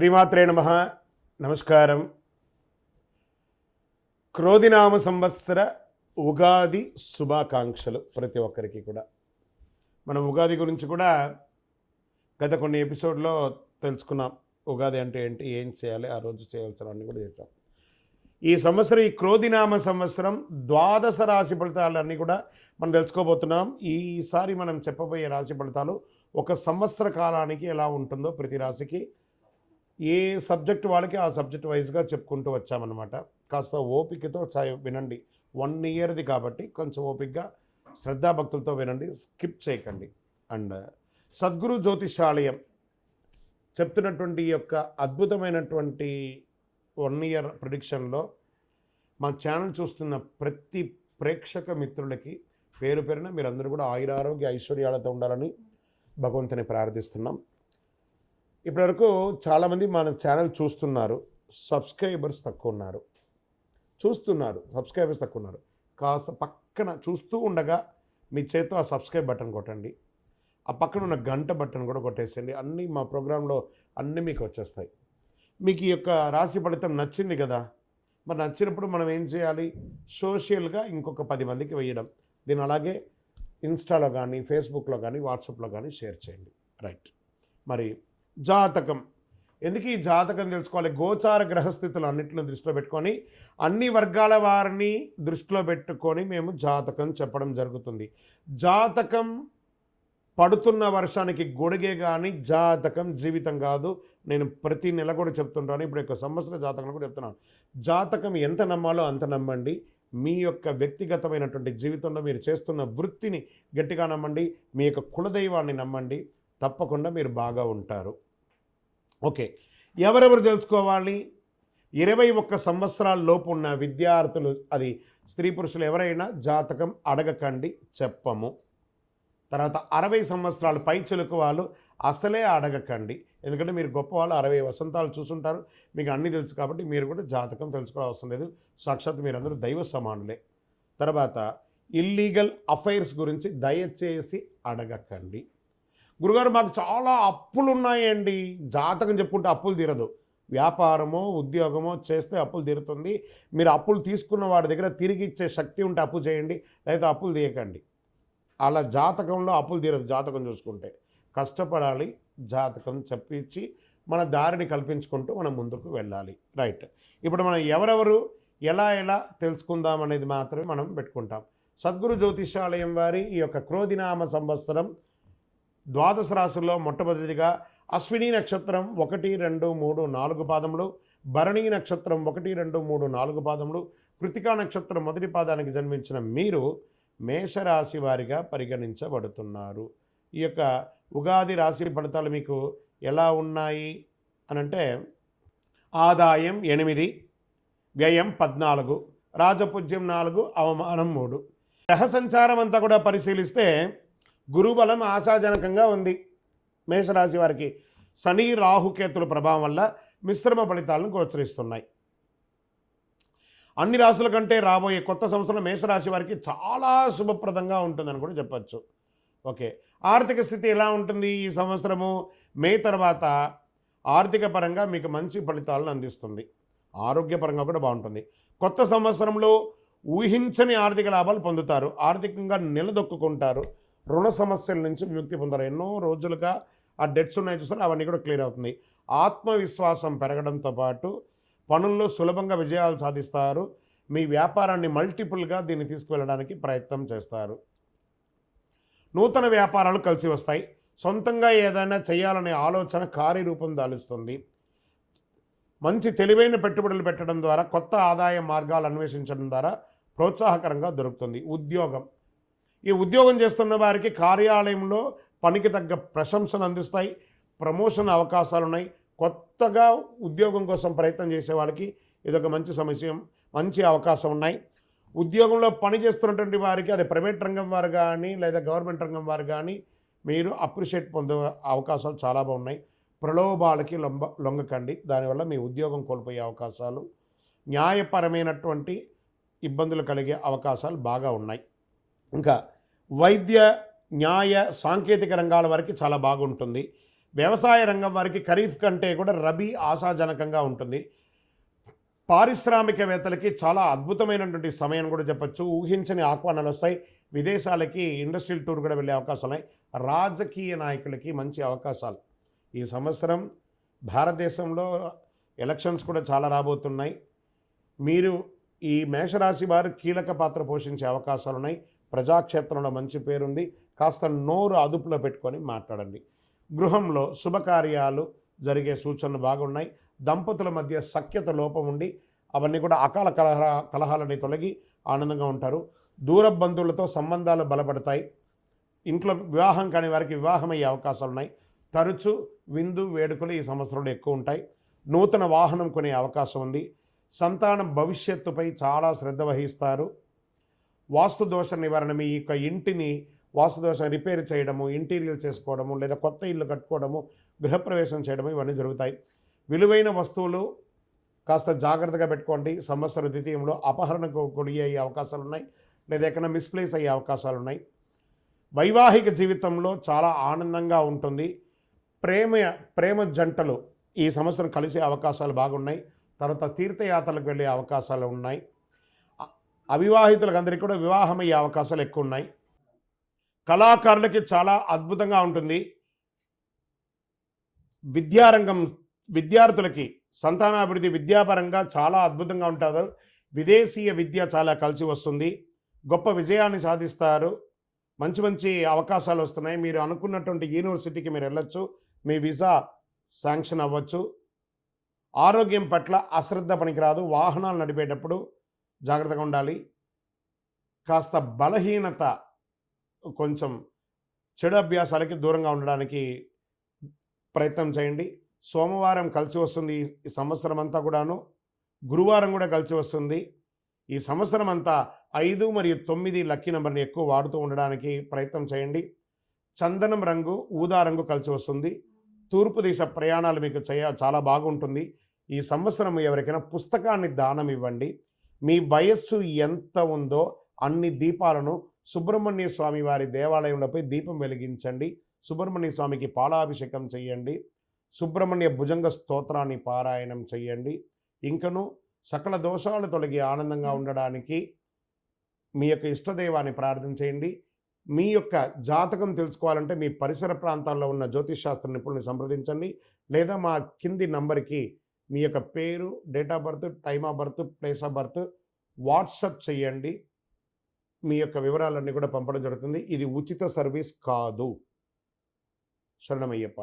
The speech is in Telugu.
శ్రీమాత్రే నమః. నమస్కారం. క్రోధినామ సంవత్సర ఉగాది శుభాకాంక్షలు ప్రతి ఒక్కరికి కూడా. మనం ఉగాది గురించి కూడా గత కొన్ని ఎపిసోడ్లో తెలుసుకున్నాం. ఉగాది అంటే ఏంటి, ఏం చేయాలి, ఆ రోజు చేయాల్సినవన్నీ కూడా చేస్తాం. ఈ సంవత్సరం ఈ క్రోధినామ సంవత్సరం ద్వాదశ రాశి ఫలితాలన్నీ కూడా మనం తెలుసుకోబోతున్నాం. ఈసారి మనం చెప్పబోయే రాశి ఫలితాలు ఒక సంవత్సర కాలానికి ఎలా ఉంటుందో ప్రతి రాశికి ఏ సబ్జెక్ట్ వాళ్ళకి ఆ సబ్జెక్ట్ వైజ్గా చెప్పుకుంటూ వచ్చామన్నమాట. కాస్త ఓపికతో వినండి. 1 ఇయర్ది కాబట్టి కొంచెం ఓపికగా శ్రద్ధాభక్తులతో వినండి, స్కిప్ చేయకండి. అండ్ సద్గురు జ్యోతిషాలయం చెప్తున్నటువంటి ఈ యొక్క అద్భుతమైనటువంటి 1 ఇయర్ ప్రిడిక్షన్లో మా ఛానల్ చూస్తున్న ప్రతి ప్రేక్షక మిత్రులకి పేరు పేరున మీరందరూ కూడా ఆయురారోగ్య ఐశ్వర్యాలతో ఉండాలని భగవంతుని ప్రార్థిస్తున్నాం. ఇప్పటివరకు చాలామంది మన ఛానల్ చూస్తున్నారు, సబ్స్క్రైబర్స్ తక్కువ ఉన్నారు. సబ్స్క్రైబర్స్ తక్కువ ఉన్నారు. కాస్త పక్కన చూస్తూ ఉండగా మీ చేతితో ఆ సబ్స్క్రైబ్ బటన్ కొట్టండి. ఆ పక్కన ఉన్న గంట బటన్ కూడా కొట్టేసేయండి. అన్నీ మా ప్రోగ్రాంలో అన్నీ మీకు వచ్చేస్తాయి. మీకు ఈ యొక్క రాశి ఫలితం నచ్చింది కదా, మరి నచ్చినప్పుడు మనం ఏం చేయాలి? సోషల్గా ఇంకొక 10 మందికి వేయడం. దీన్ని అలాగే ఇన్స్టాలో కానీ, ఫేస్బుక్లో కానీ, వాట్సాప్లో కానీ షేర్ చేయండి. రైట్. మరి జాతకం ఎందుకు ఈ జాతకం తెలుసుకోవాలి? గోచార గ్రహస్థితులు అన్నింటిని దృష్టిలో పెట్టుకొని అన్ని వర్గాల వారిని దృష్టిలో పెట్టుకొని మేము జాతకం చెప్పడం జరుగుతుంది. జాతకం పడుతున్న వర్షానికి గొడుగే కానీ జాతకం జీవితం కాదు. నేను ప్రతి నెల కూడా చెప్తుంటాను. ఇప్పుడు యొక్క సంవత్సర జాతకం కూడా చెప్తున్నాను. జాతకం ఎంత నమ్మాలో అంత నమ్మండి. మీ యొక్క వ్యక్తిగతమైనటువంటి జీవితంలో మీరు చేస్తున్న వృత్తిని గట్టిగా నమ్మండి. మీ యొక్క కులదైవాన్ని నమ్మండి. తప్పకుండా మీరు బాగా ఉంటారు. ఓకే, ఎవరెవరు తెలుసుకోవాలి? 21 సంవత్సరాల లోపు ఉన్న విద్యార్థులు, అది స్త్రీ పురుషులు ఎవరైనా జాతకం అడగకండి, చెప్పము. తర్వాత 60 సంవత్సరాలు పైచిలుకు వాళ్ళు అసలే అడగకండి. ఎందుకంటే మీరు గొప్పవాళ్ళు, 60 వసంతాలు చూసుంటారు, మీకు అన్నీ తెలుసు కాబట్టి మీరు కూడా జాతకం తెలుసుకోవాల్సిన అవసరం లేదు. సాక్షాత్ మీరందరూ దైవ సమానులే. తర్వాత ఇల్లీగల్ అఫైర్స్ గురించి దయచేసి అడగకండి. గురుగారు మాకు చాలా అప్పులు ఉన్నాయండి. జాతకం చెప్పుకుంటే అప్పులు తీరదు. వ్యాపారమో ఉద్యోగమో చేస్తే అప్పులు తీరుతుంది. మీరు అప్పులు తీసుకున్న వాడి దగ్గర తిరిగి ఇచ్చే శక్తి ఉంటే అప్పు చేయండి, లేదా అప్పులు తీయకండి. అలా జాతకంలో అప్పులు తీరదు. జాతకం చూసుకుంటే కష్టపడాలి. జాతకం చెప్పించి మన దారిని కల్పించుకుంటూ మనం ముందుకు వెళ్ళాలి. రైట్. ఇప్పుడు మనం ఎవరెవరు ఎలా తెలుసుకుందాం అనేది మాత్రమే మనం పెట్టుకుంటాం. సద్గురు జ్యోతిషాలయం వారి ఈ యొక్క క్రోధినామ సంవత్సరం ద్వాదశ రాశుల్లో మొట్టమొదటిగా అశ్విని నక్షత్రం 1, 2, 3, 4 పాదములు, భరణీ నక్షత్రం 1, 2, 3, 4 పాదములు, కృతికా నక్షత్రం మొదటి పాదానికి జన్మించిన మీరు మేషరాశి వారిగా పరిగణించబడుతున్నారు. ఈ యొక్క ఉగాది రాశి ఫలితాలు మీకు ఎలా ఉన్నాయి అనంటే, ఆదాయం 8, వ్యయం 14, రాజపూజ్యం 4, అవమానం 3. గ్రహ సంచారం అంతా కూడా పరిశీలిస్తే గురుబలం ఆశాజనకంగా ఉంది. మేషరాశి వారికి శని రాహుకేతుల ప్రభావం వల్ల మిశ్రమ ఫలితాలను గోచరిస్తున్నాయి. అన్ని రాశుల కంటే రాబోయే కొత్త సంవత్సరం మేషరాశి వారికి చాలా శుభప్రదంగా ఉంటుందని కూడా చెప్పచ్చు. ఓకే, ఆర్థిక స్థితి ఎలా ఉంటుంది? ఈ సంవత్సరము మే తర్వాత ఆర్థిక పరంగా మీకు మంచి ఫలితాలను అందిస్తుంది. ఆరోగ్యపరంగా కూడా బాగుంటుంది. కొత్త సంవత్సరంలో ఊహించని ఆర్థిక లాభాలు పొందుతారు. ఆర్థికంగా నిలదొక్కుంటారు. రుణ సమస్యల నుంచి విముక్తి పొందారు. ఎన్నో రోజులుగా ఆ డెట్స్ ఉన్నాయి చూస్తారు, అవన్నీ కూడా క్లియర్ అవుతుంది. ఆత్మవిశ్వాసం పెరగడంతో పాటు పనుల్లో సులభంగా విజయాలు సాధిస్తారు. మీ వ్యాపారాన్ని మల్టిపుల్గా దీన్ని తీసుకువెళ్ళడానికి ప్రయత్నం చేస్తారు. నూతన వ్యాపారాలు కలిసి వస్తాయి. సొంతంగా ఏదైనా చేయాలనే ఆలోచన కార్యరూపం దాలుస్తుంది. మంచి తెలివైన పెట్టుబడులు పెట్టడం ద్వారా, కొత్త ఆదాయ మార్గాలు అన్వేషించడం ద్వారా ప్రోత్సాహకరంగా దొరుకుతుంది. ఉద్యోగం, ఈ ఉద్యోగం చేస్తున్న వారికి కార్యాలయంలో పనికి తగ్గ ప్రశంసలు అందిస్తాయి. ప్రమోషన్ అవకాశాలు ఉన్నాయి. కొత్తగా ఉద్యోగం కోసం ప్రయత్నం చేసే వాళ్ళకి ఇదొక మంచి మంచి అవకాశం ఉన్నాయి. ఉద్యోగంలో పని చేస్తున్నటువంటి వారికి, అది ప్రైవేట్ రంగం వారు కానీ లేదా గవర్నమెంట్ రంగం వారు కానీ, మీరు అప్రిషియేట్ పొందే అవకాశాలు చాలా బాగున్నాయి. ప్రలోభాలకి లొంగకండి. దానివల్ల మీ ఉద్యోగం కోల్పోయే అవకాశాలు, న్యాయపరమైనటువంటి ఇబ్బందులు కలిగే అవకాశాలు బాగా ఉన్నాయి. ఇంకా వైద్య, న్యాయ, సాంకేతిక రంగాల వరకు చాలా బాగుంటుంది. వ్యవసాయ రంగం వారికి ఖరీఫ్ కంటే కూడా రబీ ఆశాజనకంగా ఉంటుంది. పారిశ్రామికవేత్తలకి చాలా అద్భుతమైనటువంటి సమయం కూడా చెప్పొచ్చు. ఊహించని ఆహ్వానాలు వస్తాయి. విదేశాలకి ఇండస్ట్రియల్ టూర్ కూడా వెళ్ళే అవకాశాలు ఉన్నాయి. రాజకీయ నాయకులకి మంచి అవకాశాలు ఈ సంవత్సరం. భారతదేశంలో ఎలక్షన్స్ కూడా చాలా రాబోతున్నాయి. మీరు ఈ మేషరాశి వారు కీలక పాత్ర పోషించే అవకాశాలు ఉన్నాయి. ప్రజాక్షేత్రంలో మంచి పేరుంది. కాస్త నోరు అదుపులో పెట్టుకొని మాట్లాడండి. గృహంలో శుభకార్యాలు జరిగే సూచనలు బాగున్నాయి. దంపతుల మధ్య సఖ్యత లోపం ఉండి అవన్నీ కూడా అకాల కలహాలని తొలగి ఆనందంగా ఉంటారు. దూర బంధువులతో సంబంధాలు బలపడతాయి. ఇంట్లో వివాహం కాని వారికి వివాహం అయ్యే అవకాశాలు ఉన్నాయి. తరచూ విందు వేడుకలు ఈ సంవత్సరంలో ఎక్కువ ఉంటాయి. నూతన వాహనం కొనే అవకాశం ఉంది. సంతానం భవిష్యత్తుపై చాలా శ్రద్ధ వహిస్తారు. వాస్తు దోష నివారణ, మీ యొక్క ఇంటిని వాస్తుదోషం రిపేర్ చేయడము, ఇంటీరియర్ చేసుకోవడము, లేదా కొత్త ఇల్లు కట్టుకోవడము, గృహప్రవేశం చేయడము, ఇవన్నీ జరుగుతాయి. విలువైన వస్తువులు కాస్త జాగ్రత్తగా పెట్టుకోండి. సంవత్సర ద్వితీయంలో అపహరణకు గురి అయ్యే అవకాశాలు ఉన్నాయి, లేదా ఎక్కడైనా మిస్ప్లేస్ అయ్యే అవకాశాలు ఉన్నాయి. వైవాహిక జీవితంలో చాలా ఆనందంగా ఉంటుంది. ప్రేమ జంటలు ఈ సంవత్సరం కలిసే అవకాశాలు బాగున్నాయి. తర్వాత తీర్థయాత్రలకు వెళ్ళే అవకాశాలు ఉన్నాయి. అవివాహితులకు అందరికీ కూడా వివాహం అయ్యే అవకాశాలు ఎక్కువ ఉన్నాయి. కళాకారులకి చాలా అద్భుతంగా ఉంటుంది. విద్యార్థులకి సంతానాభివృద్ధి విద్యాపరంగా చాలా అద్భుతంగా ఉంటారు. విదేశీయ విద్య చాలా కలిసి వస్తుంది. గొప్ప విజయాన్ని సాధిస్తారు. మంచి మంచి అవకాశాలు వస్తున్నాయి. మీరు అనుకున్నటువంటి యూనివర్సిటీకి మీరు వెళ్ళొచ్చు. మీ వీసా శాంక్షన్ అవ్వచ్చు. ఆరోగ్యం పట్ల అశ్రద్ధ పనికిరాదు. వాహనాలు నడిపేటప్పుడు జాగ్రత్తగా ఉండాలి. కాస్త బలహీనత, కొంచెం చెడు అభ్యాసాలకి దూరంగా ఉండడానికి ప్రయత్నం చేయండి. సోమవారం కలిసి వస్తుంది ఈ సంవత్సరం అంతా కూడాను. గురువారం కూడా కలిసి వస్తుంది. ఈ సంవత్సరం అంతా 5 మరియు 9 లక్కీ నెంబర్ని ఎక్కువ వాడుతూ ఉండడానికి ప్రయత్నం చేయండి. చందనం రంగు, ఊదా రంగు కలిసి వస్తుంది. తూర్పు దిశ ప్రయాణాలు మీకు చాలా బాగుంటుంది. ఈ సంవత్సరం ఎవరికైనా పుస్తకాన్ని దానం ఇవ్వండి. మీ వయస్సు ఎంత ఉందో అన్ని దీపాలను సుబ్రహ్మణ్య స్వామి వారి దేవాలయంలోపై దీపం వెలిగించండి. సుబ్రహ్మణ్య స్వామికి పాలాభిషేకం చేయండి. సుబ్రహ్మణ్య భుజంగ స్తోత్రాన్ని పారాయణం చేయండి. ఇంకను సకల దోషాలు తొలగి ఆనందంగా ఉండడానికి మీ యొక్క ఇష్టదైవాన్ని ప్రార్థన చేయండి. మీ యొక్క జాతకం తెలుసుకోవాలంటే మీ పరిసర ప్రాంతాల్లో ఉన్న జ్యోతిష్ శాస్త్ర నిపుణుల్ని సంప్రదించండి, లేదా మా కింది నంబర్కి మీ యొక్క పేరు, date of birth, time of birth, place of birth WhatsApp చేయండి. మీ యొక్క వివరాలన్నీ కూడా పంపడం జరుగుతుంది. ఇది ఉచిత సర్వీస్ కాదు. శరణమయ్యప్ప.